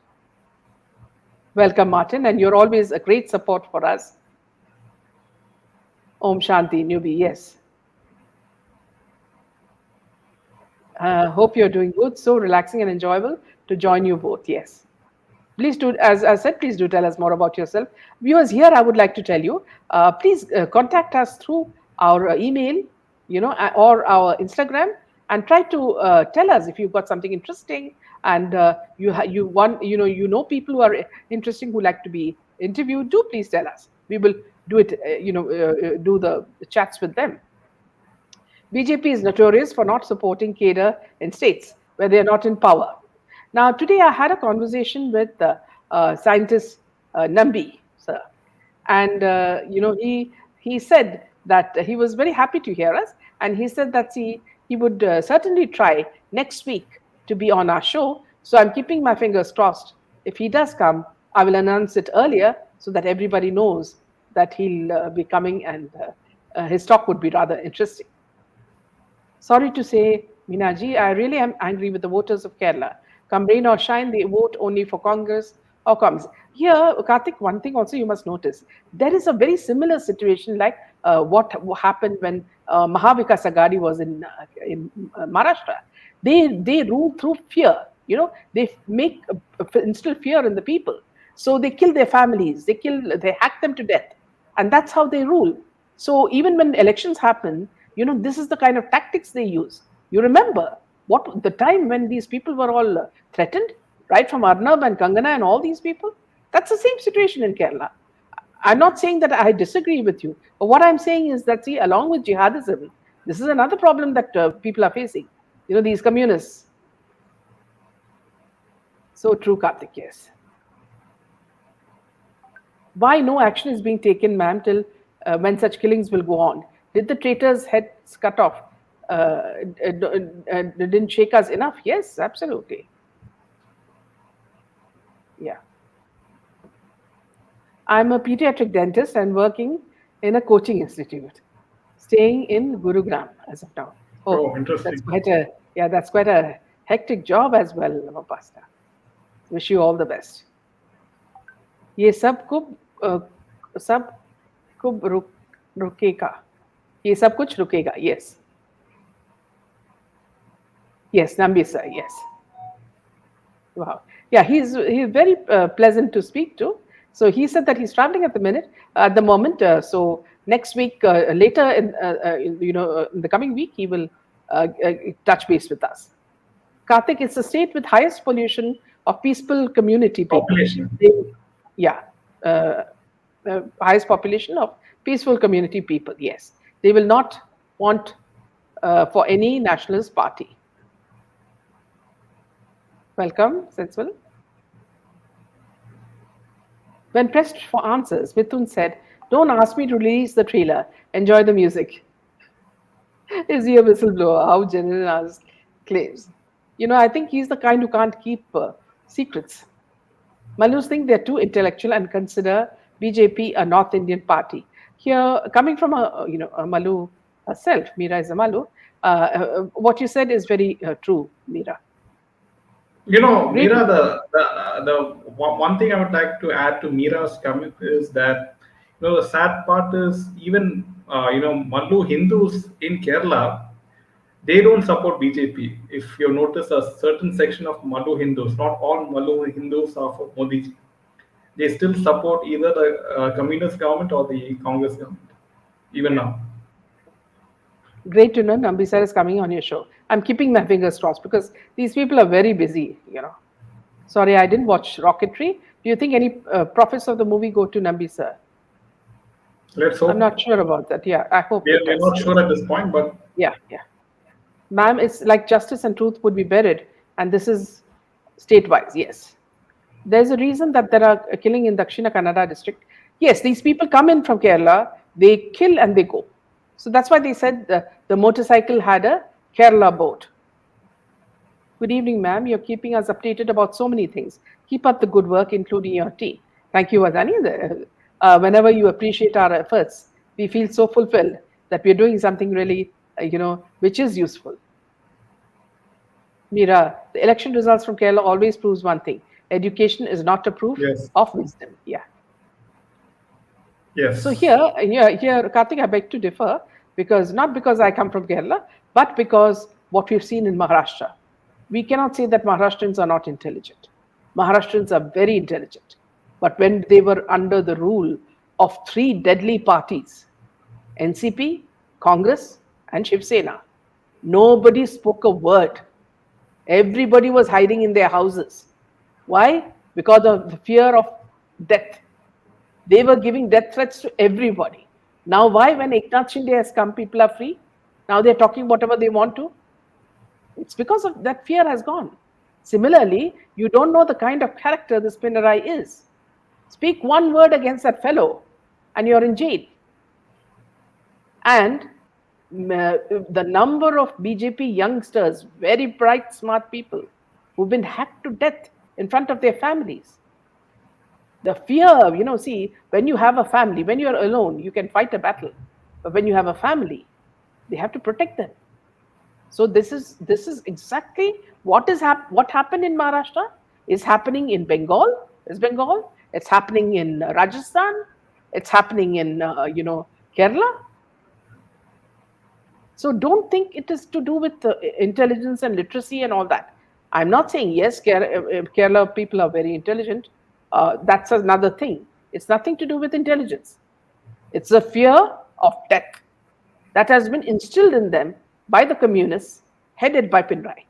Welcome, Martin, and you're always a great support for us. Om Shanti, newbie, yes. Hope you're doing good. So relaxing and enjoyable to join you both. Yes. Please do, as I said, please do tell us more about yourself. Viewers, here I would like to tell you, please contact us through our email, or our Instagram, and try to tell us if you've got something interesting and you want, people who are interesting who like to be interviewed. Do please tell us. We will do it, do the chats with them. BJP is notorious for not supporting cadre in states where they are not in power. Now, today I had a conversation with scientist Nambi, sir, and he said that he was very happy to hear us, and he said that he would certainly try next week to be on our show. So I'm keeping my fingers crossed. If he does come, I will announce it earlier so that everybody knows that he'll be coming, and his talk would be rather interesting. Sorry to say, Minaji, I really am angry with the voters of Kerala. Come rain or shine, they vote only for Congress or Congress. Here, Karthik, one thing also you must notice. There is a very similar situation like what happened when Mahavikas Agadi was in Maharashtra. They rule through fear. They instill fear in the people. So they kill their families. They hack them to death. And that's how they rule. So even when elections happen, this is the kind of tactics they use. You remember what the time when these people were all threatened, right? From Arnab and Kangana and all these people. That's the same situation in Kerala. I'm not saying that I disagree with you, but what I'm saying is that, see, along with jihadism, this is another problem that people are facing. These communists. So true, Karthik, yes. Why no action is being taken, ma'am, till when such killings will go on? Did the traitors' heads cut off? Didn't shake us enough? Yes, absolutely. Yeah. I'm a pediatric dentist and working in a coaching institute, staying in Gurugram as of now. Oh, interesting. That's quite a hectic job as well, Mapasta. Wish you all the best. ये सब कुछ रुकेगा. ये सब कुछ रुकेगा. Yes. Yes, Nambi sir. Yes. Wow. Yeah, he's very pleasant to speak to. So he said that he's traveling at the moment. So next week, later in the coming week, he will touch base with us. Karthik, it's the state with highest pollution of peaceful community people. Population. They, yeah, highest population of peaceful community people. Yes, they will not want for any nationalist party. Welcome, Sensible. When pressed for answers, Mithun said, "Don't ask me to release the trailer. Enjoy the music." Is he a whistleblower? How generous claims. I think he's the kind who can't keep secrets. Malus think they're too intellectual and consider BJP a North Indian party. Here, coming from a Malu herself, Meera is a Malu. What you said is very true, Meera. Great. Mira, the one thing I would like to add to Mira's comment is that the sad part is even Mallu Hindus in Kerala, they don't support BJP. If you notice a certain section of Mallu Hindus, not all Mallu Hindus are for Modi ji. They still support either the communist government or the Congress government, even now. Great to know Nambisar is coming on your show. I'm keeping my fingers crossed because these people are very busy. Sorry, I didn't watch Rocketry. Do you think any profits of the movie go to Nambisar? Let's hope. I'm not sure about that. Yeah, I hope We're not sure at this point, but yeah. Ma'am, it's like justice and truth would be buried, and this is state-wise. Yes, there's a reason that there are a killing in Dakshina Kannada district. Yes, these people come in from Kerala, they kill and they go. So that's why they said the motorcycle had a Kerala boat. Good evening, ma'am. You're keeping us updated about so many things. Keep up the good work, including your tea. Thank you, Adani. Whenever you appreciate our efforts, we feel so fulfilled that we're doing something really, which is useful. Meera, the election results from Kerala always proves one thing. Education is not a proof of wisdom. Yeah. Yes. So here, Karthik, I beg to differ not because I come from Kerala, but because what we've seen in Maharashtra. We cannot say that Maharashtrians are not intelligent. Maharashtrians are very intelligent. But when they were under the rule of three deadly parties, NCP, Congress, and Shiv Sena, nobody spoke a word. Everybody was hiding in their houses. Why? Because of the fear of death. They were giving death threats to everybody. Now, why? When Eknath Shinde has come, people are free. Now they're talking whatever they want to. It's because of that fear has gone. Similarly, you don't know the kind of character this Pinarayi is. Speak one word against that fellow and you're in jail. And the number of BJP youngsters, very bright, smart people, who've been hacked to death in front of their families. The fear, see, when you have a family, when you're alone, you can fight a battle. But when you have a family, they have to protect them. So this is exactly what happened in Maharashtra is happening in Bengal. It's happening in Rajasthan. It's happening in Kerala. So don't think it is to do with intelligence and literacy and all that. I'm not saying yes, Kerala people are very intelligent. That's another thing. It's nothing to do with intelligence. It's the fear of death that has been instilled in them by the communists headed by Pinarayi.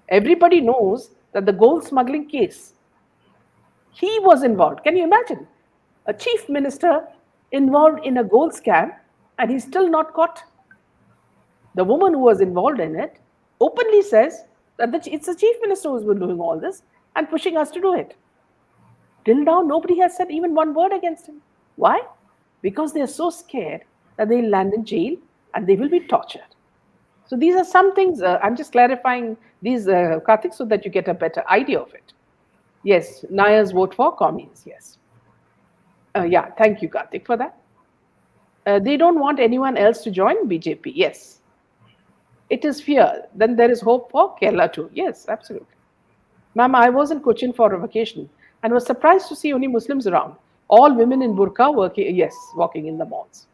Everybody knows that the gold smuggling case, he was involved. Can you imagine? A chief minister involved in a gold scam and he's still not caught. The woman who was involved in it openly says that it's the chief minister who's been doing all this and pushing us to do it. Till now, nobody has said even one word against him. Why? Because they're so scared that they'll land in jail and they will be tortured. So these are some things, I'm just clarifying these, Karthik, so that you get a better idea of it. Yes, Nayars vote for commies, yes. Yeah, thank you, Karthik, for that. They don't want anyone else to join BJP, yes. It is fear. Then there is hope for Kerala too. Yes, absolutely. Ma'am, I was in Cochin for a vacation and was surprised to see only Muslims around. All women in burqa walking in the malls.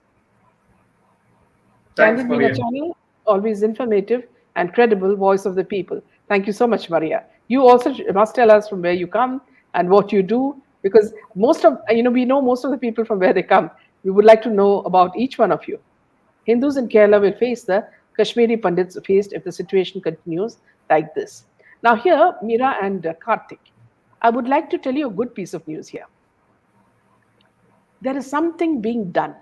Thanks, Candid Maria. Media Channel, always informative and credible voice of the people. Thank you so much, Maria. You also must tell us from where you come and what you do, because we know most of the people from where they come. We would like to know about each one of you. Hindus in Kerala will face the Kashmiri Pandits faced if the situation continues like this. Now, here, Meera and Karthik, I would like to tell you a good piece of news here. There is something being done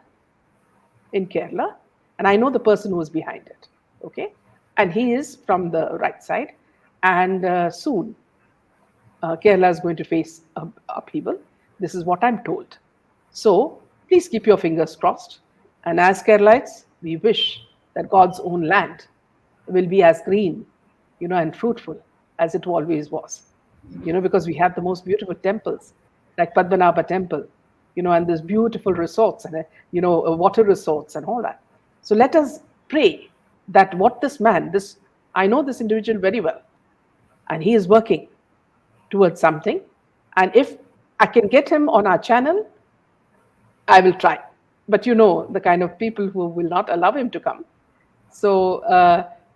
in Kerala, and I know the person who is behind it. Okay, and he is from the right side, and soon Kerala is going to face upheaval. This is what I'm told. So please keep your fingers crossed. And as Keralites, we wish that God's own land will be as green, and fruitful as it always was. Because we have the most beautiful temples, like Padmanabha Temple, and there's beautiful resorts and, water resorts and all that. So let us pray that what this man, I know this individual very well, and he is working towards something. And if I can get him on our channel, I will try. But the kind of people who will not allow him to come. So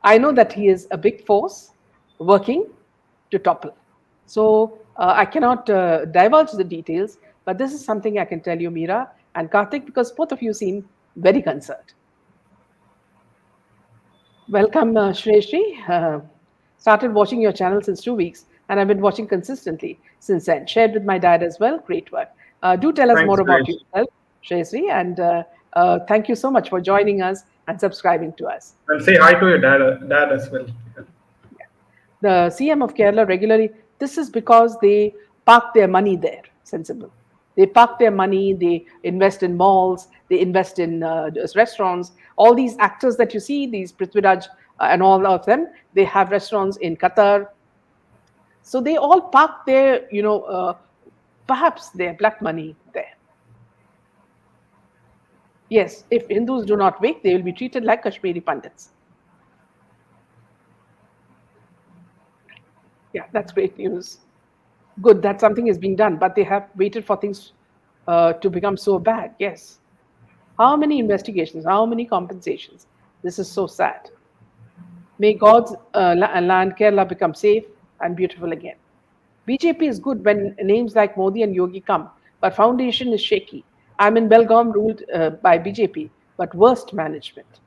I know that he is a big force working to topple. So I cannot divulge the details, but this is something I can tell you, Meera and Karthik, because both of you seem very concerned. Welcome, Shri. Started watching your channel since 2 weeks, and I've been watching consistently since then. Shared with my dad as well. Great work. Do tell us Thanks, more about guys. yourself, Shri, and thank you so much for joining us and subscribing to us. And say hi to your dad as well. The CM of Kerala regularly, this is because they park their money there, sensible. They park their money, they invest in malls, they invest in restaurants. All these actors that you see, these Prithviraj and all of them, they have restaurants in Qatar. So they all park their, perhaps their black money there. Yes, if Hindus do not wake, they will be treated like Kashmiri Pandits. Yeah, that's great news. Good that something is being done, but they have waited for things to become so bad. Yes. How many investigations? How many compensations? This is so sad. May God's land, Kerala, become safe and beautiful again. BJP is good when names like Modi and Yogi come, but foundation is shaky. I'm in Belgaum, ruled by BJP, but worst management.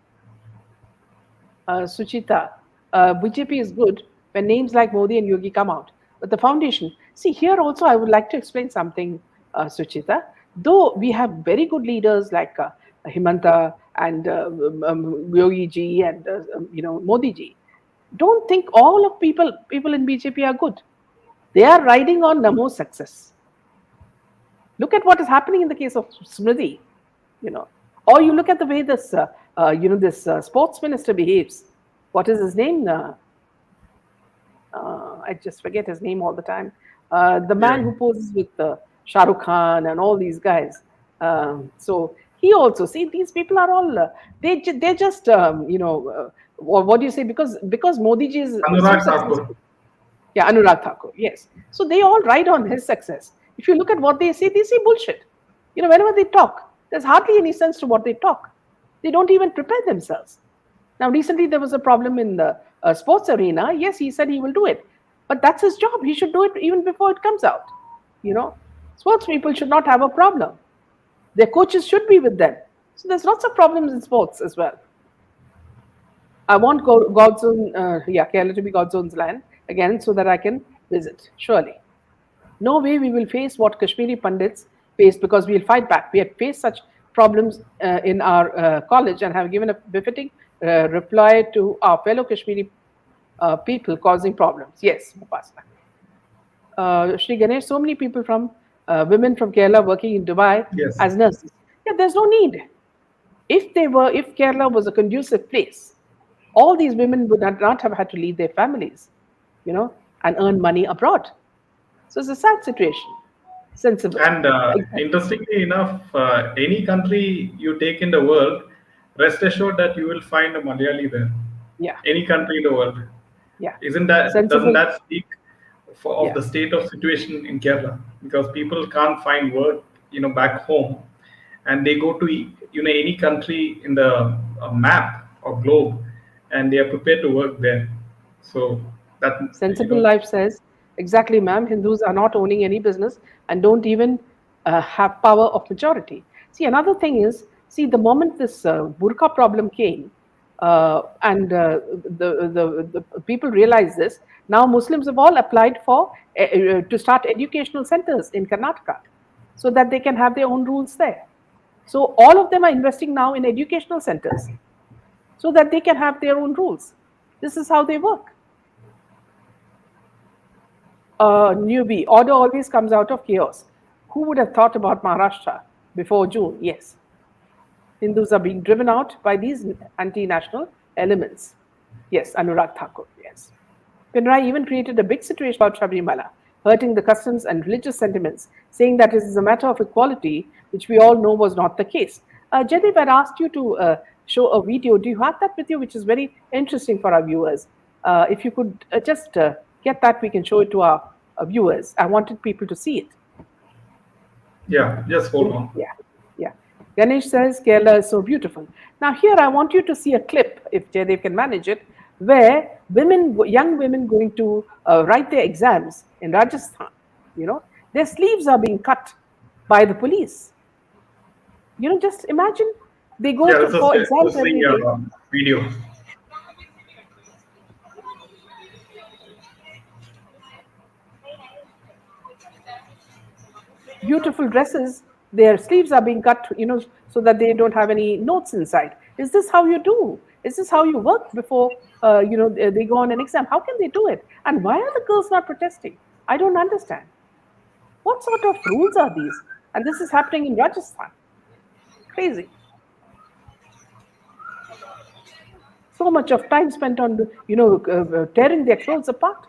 Suchita, BJP is good when names like Modi and Yogi come out, but the foundation. See, here also I would like to explain something, Suchita. Though we have very good leaders like Himanta and Yogi ji and Modi ji, don't think all of people in BJP are good. They are riding on Namo's success. Look at what is happening in the case of Smriti, or you look at the way this this sports minister behaves. What is his name? I just forget his name all the time. The man who poses with Shah Rukh Khan and all these guys. So he also, see, these people are all they're just what do you say? Because Modi ji is so Anurag successful. Thakur. Yeah, Anurag Thakur. Yes. So they all ride on his success. If you look at what they say bullshit. Whenever they talk, there's hardly any sense to what they talk. They don't even prepare themselves. Now, recently there was a problem in the sports arena. Yes, he said he will do it, but that's his job. He should do it even before it comes out. Sports people should not have a problem. Their coaches should be with them. So there's lots of problems in sports as well. I want God's own, Kerala to be God's own land again, so that I can visit. Surely, no way we will face what Kashmiri Pandits face, because we'll fight back. We have faced such problems in our college and have given a befitting reply to our fellow Kashmiri people causing problems. Yes, Mupasna. Shri Ganesh, so many people from women from Kerala working in Dubai Yes. as nurses. Yeah, there's no need. If Kerala was a conducive place, all these women would not have had to leave their families, and earn money abroad. So it's a sad situation. Sensible. And Exactly. interestingly enough, any country you take in the world, rest assured that you will find a Malayali there. Yeah. Any country in the world. Yeah. Doesn't Sensible. that speak of Yeah. the state of situation in Kerala? Because people can't find work, back home, and they go to any country in the map or globe, and they are prepared to work there. So that Sensible Life says, exactly, ma'am, Hindus are not owning any business and don't even have power of majority. See, another thing is, the moment this burqa problem came, And the people realize this. Now Muslims have all applied for to start educational centers in Karnataka so that they can have their own rules there. So all of them are investing now in educational centers so that they can have their own rules. This is how they work. Newbie, order always comes out of chaos. Who would have thought about Maharashtra before June? Yes. Hindus are being driven out by these anti-national elements. Yes, Anurag Thakur, yes. Pinarayi even created a big situation about Sabrimala, hurting the customs and religious sentiments, saying that it is a matter of equality, which we all know was not the case. Jaideep, I'd asked you to show a video. Do you have that with you, which is very interesting for our viewers? If you could just get that, we can show it to our viewers. I wanted people to see it. Yeah, just hold on. Yeah, yeah. Ganesh says Kerala is so beautiful. Now here I want you to see a clip, if Jaidev can manage it, where young women going to write their exams in Rajasthan, their sleeves are being cut by the police. Just imagine they go for exams every day. Video. Beautiful dresses, their sleeves are being cut, so that they don't have any notes inside. Is this how you do? Is this how you work before, they go on an exam? How can they do it? And why are the girls not protesting? I don't understand. What sort of rules are these? And this is happening in Rajasthan. Crazy. So much of time spent on, tearing their clothes apart.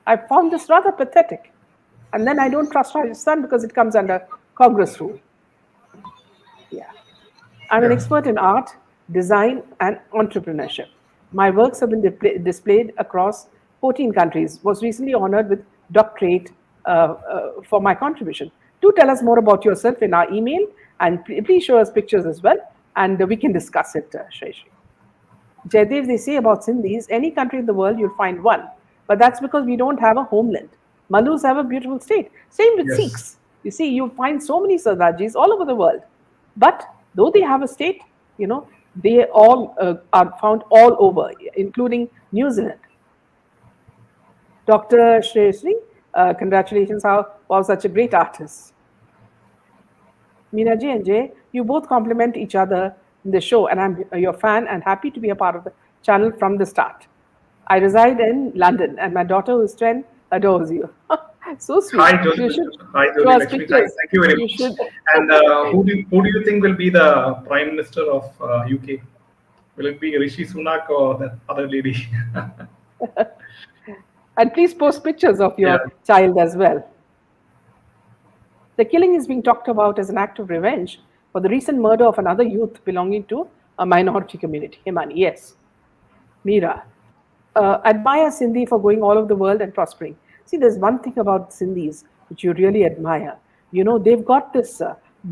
I found this rather pathetic. And then I don't trust Rajasthan because it comes under Congress rule. Yeah. I'm an expert in art, design, and entrepreneurship. My works have been displayed across 14 countries. Was recently honored with doctorate for my contribution. Do tell us more about yourself in our email, and please show us pictures as well, and we can discuss it, Shri. Jaidev, they say about Sindhis, any country in the world you'll find one, but that's because we don't have a homeland. Malus have a beautiful state. Same with Sikhs. You see, you find so many Sardajis all over the world. But though they have a state, they all are found all over, including New Zealand. Dr. Shreyasri, congratulations, wow, such a great artist. Meena Ji and Jay, you both compliment each other in the show, and I'm your fan and happy to be a part of the channel from the start. I reside in London, and my daughter, who is 10, adores you. So sweet. Hi, Josie. Hi, Josie. Thank you very much. And who do you think will be the Prime Minister of UK? Will it be Rishi Sunak or that other lady? And please post pictures of your child as well. The killing is being talked about as an act of revenge for the recent murder of another youth belonging to a minority community. Himani, yes. Meera, admire Sindhi for going all over the world and prospering. See, there's one thing about Sindhis which you really admire. They've got this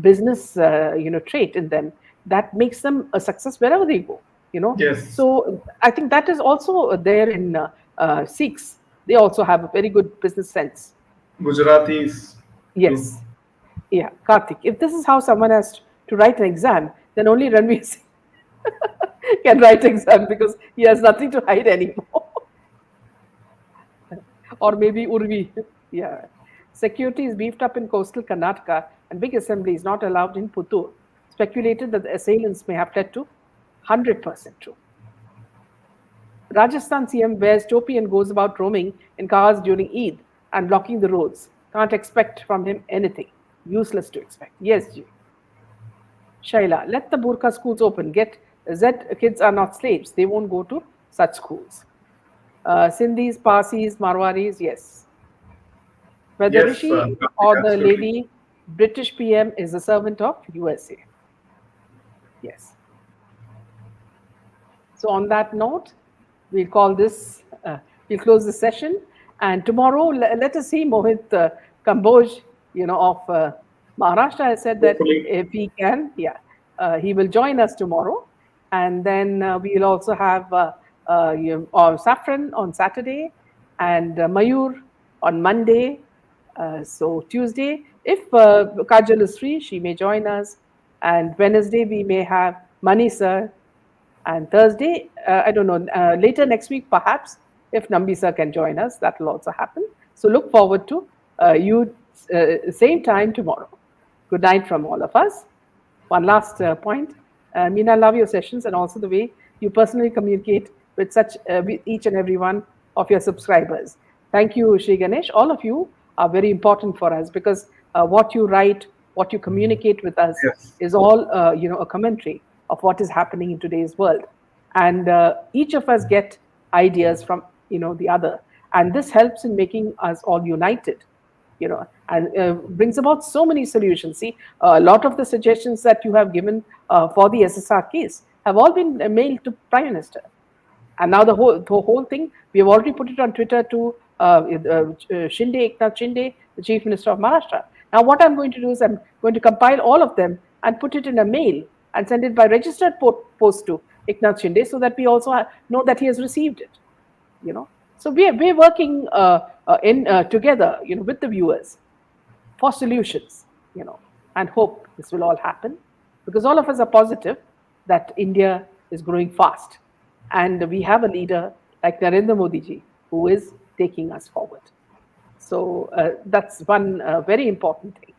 business, trait in them that makes them a success wherever they go. Yes. So I think that is also there in Sikhs. They also have a very good business sense. Gujaratis. Yes. Too. Yeah, Karthik. If this is how someone has to write an exam, then only Ranveer Singh can write exam because he has nothing to hide anymore. Or maybe Urvi. Yeah. Security is beefed up in coastal Karnataka and big assembly is not allowed in Puttur. Speculated that the assailants may have fled to 100% true. Rajasthan CM wears topi and goes about roaming in cars during Eid and blocking the roads. Can't expect from him anything. Useless to expect. Yes, Ji. Shaila, let the burqa schools open. Z kids are not slaves. They won't go to such schools. Sindhis, Parsis, Marwaris, yes. Whether Rishi or the lady, British PM is a servant of USA. Yes. So on that note, we'll call this, we'll close the session. And tomorrow, let us see Mohit Kamboj, of Maharashtra has said that if he can, he will join us tomorrow. And then we'll also have Saffron on Saturday and Mayur on Monday. So Tuesday, if Kajal is free, she may join us. And Wednesday, we may have Mani sir. And Thursday, I don't know, later next week, perhaps, if Nambi sir can join us, that will also happen. So look forward to you same time tomorrow. Good night from all of us. One last point. Meena, I love your sessions and also the way you personally communicate with with each and every one of your subscribers. Thank you, Shri Ganesh. All of you are very important for us because what you write, what you communicate with us Yes. is all a commentary of what is happening in today's world, and each of us get ideas from the other, and this helps in making us all united, and brings about so many solutions. See, a lot of the suggestions that you have given for the SSR case have all been mailed to Prime Minister. And now the whole thing, we have already put it on Twitter to Eknath Shinde, the Chief Minister of Maharashtra. Now what I'm going to do is I'm going to compile all of them and put it in a mail and send it by registered post to Eknath Shinde so that we also know that he has received it. So we're working in together, with the viewers for solutions, and hope this will all happen because all of us are positive that India is growing fast and we have a leader like Narendra Modi ji who is taking us forward. So that's one very important thing.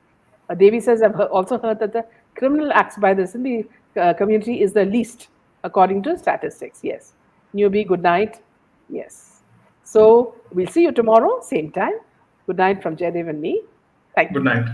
Devi says, I've also heard that the criminal acts by the Sindhi community is the least according to statistics. Yes. Newbie, good night. Yes. So we'll see you tomorrow, same time. Good night from Jaydev and me. Thank Good you. night.